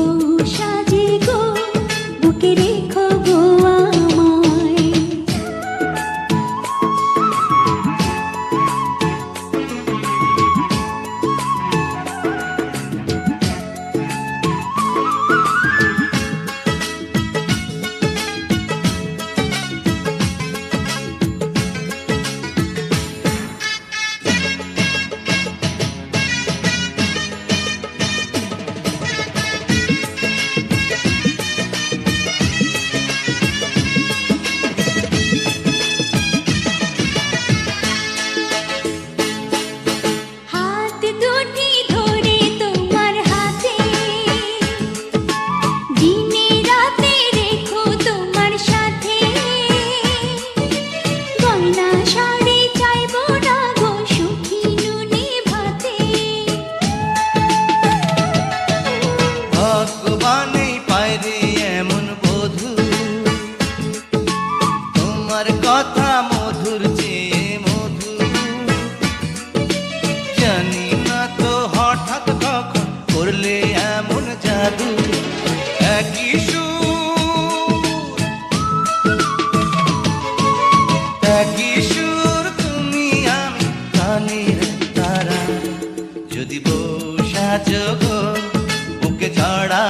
বউ সাজে গো, বুকে রেখো গো আমায়। হাত দুটি ধরে তোমার হাতে, দিনে রাতে রেখো তোমার সাথে। গয়না শাড়ি চাইবো না গো, সুখী নুনে ভাতে। ভগবানেই পায় রে এমন বধূ, তোমার কথা মধুর চেয়ে মধু। জানি না তো হঠাৎ কখন করলে এমন জাদু। একই সুর, একই সুর, তুমি আমি প্রাণের তারা। যদি বউ সাজো গো, বুকে ছড়া